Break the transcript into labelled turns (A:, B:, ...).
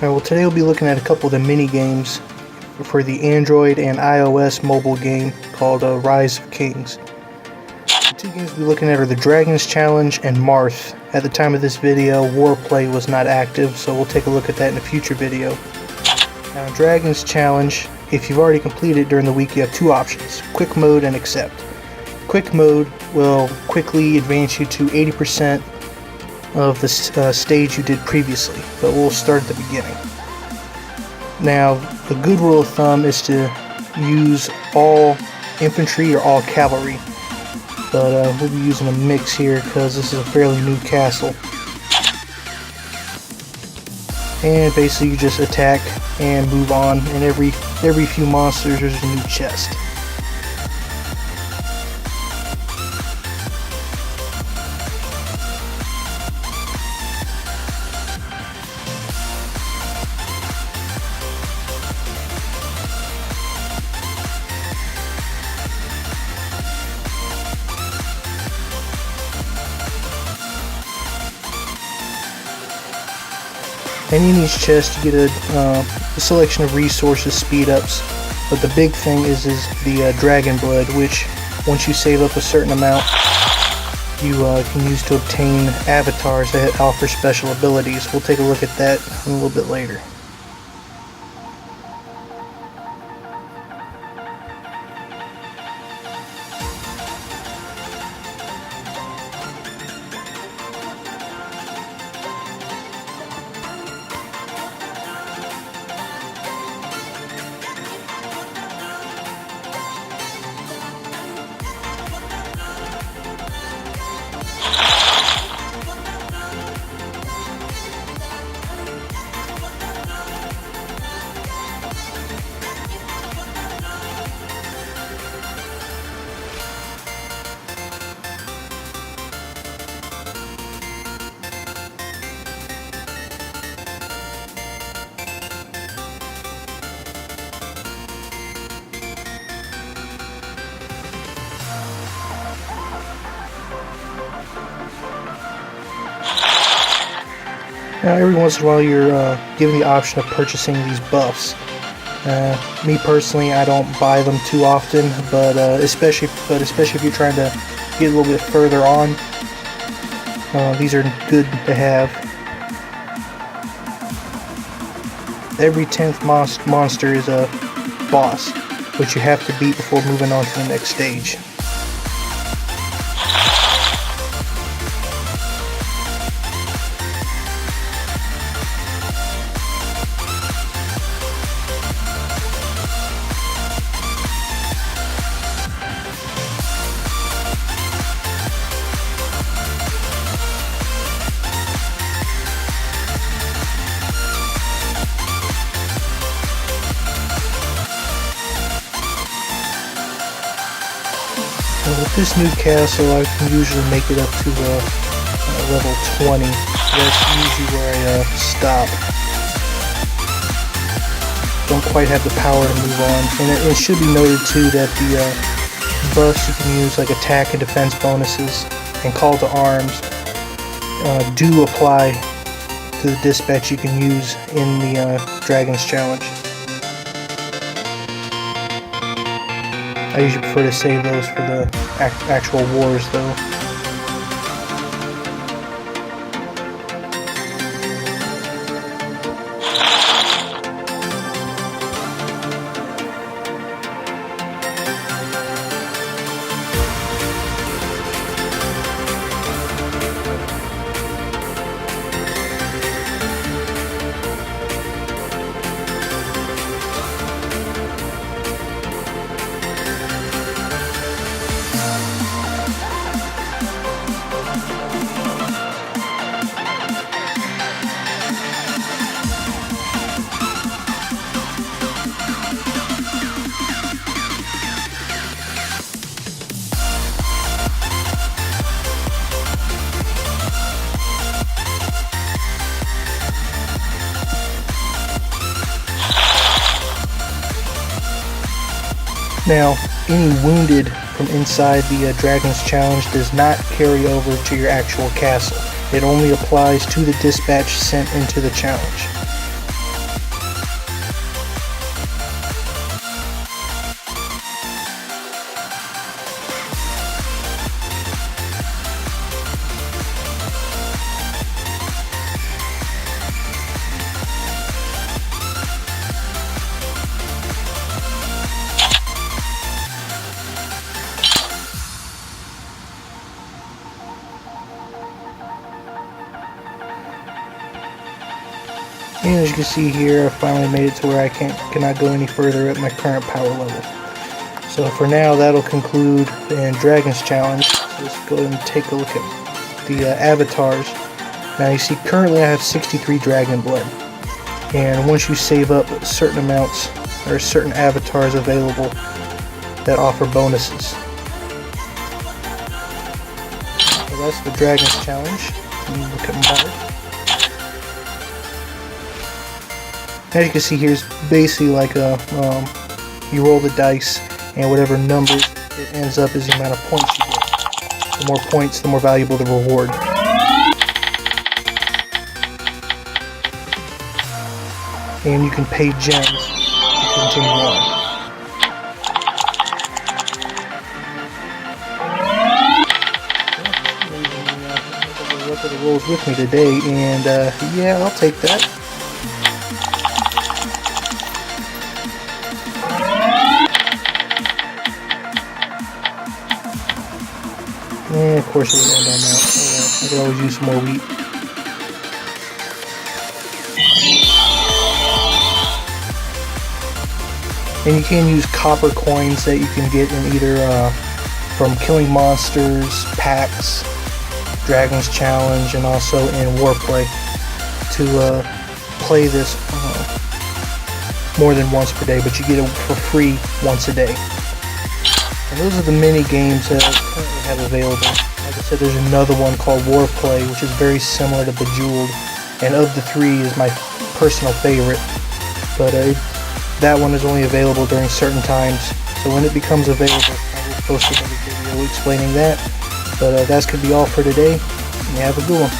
A: Alright, well today we'll be looking at a couple of the mini games for the Android and iOS mobile game called Rise of Kings. The two games we'll be looking at are the Dragons Challenge and Marth. At the time of this video, Warplay was not active, so we'll take a look at that in a future video. Now, Dragons Challenge, if you've already completed it during the week, you have two options: Quick Mode and Accept. Quick Mode will quickly advance you to 80% of the stage you did previously, but we'll start at the beginning. Now, the good rule of thumb is to use all infantry or all cavalry, but we'll be using a mix here because this is a fairly new castle. And basically you just attack and move on, and every few monsters there's a new chest. And in each chest you get a selection of resources, speed ups, but the big thing is the dragon blood, which once you save up a certain amount you can use to obtain avatars that offer special abilities. We'll take a look at that a little bit later. Now, every once in a while you're given the option of purchasing these buffs. Me personally, I don't buy them too often, but especially if you're trying to get a little bit further on, these are good to have. Every 10th monster is a boss, which you have to beat before moving on to the next stage. With this new castle, I can usually make it up to level 20. That's usually where I stop. Don't quite have the power to move on. And it should be noted too that the buffs you can use, like attack and defense bonuses and call to arms, do apply to the dispatch you can use in the Dragons Challenge. I usually prefer to save those for the actual wars, though. Now, any wounded from inside the Dragons Challenge does not carry over to your actual castle. It only applies to the dispatch sent into the challenge. And as you can see here, I finally made it to where I cannot go any further at my current power level. So for now, that'll conclude the Dragons Challenge. So let's go ahead and take a look at the avatars. Now you see currently I have 63 Dragon Blood. And once you save up certain amounts, there are certain avatars available that offer bonuses. So that's the Dragons Challenge. Look at Marth. As you can see here, it's basically like you roll the dice, and whatever number it ends up is the amount of points you get. The more points, the more valuable the reward. And you can pay gems to continue on. Look at the rolls with me today, and yeah, I'll take that. And of course it would end on that. I could always use some more wheat. And you can use copper coins that you can get in either from killing monsters, packs, Dragons Challenge, and also in Warplay to play this more than once per day, but you get it for free once a day. And those are the mini games that I currently have available. Like I said, there's another one called Warplay, which is very similar to Bejeweled, and of the three is my personal favorite. But that one is only available during certain times, so when it becomes available, I will post another video explaining that. But that's going to be all for today, and you have a good one.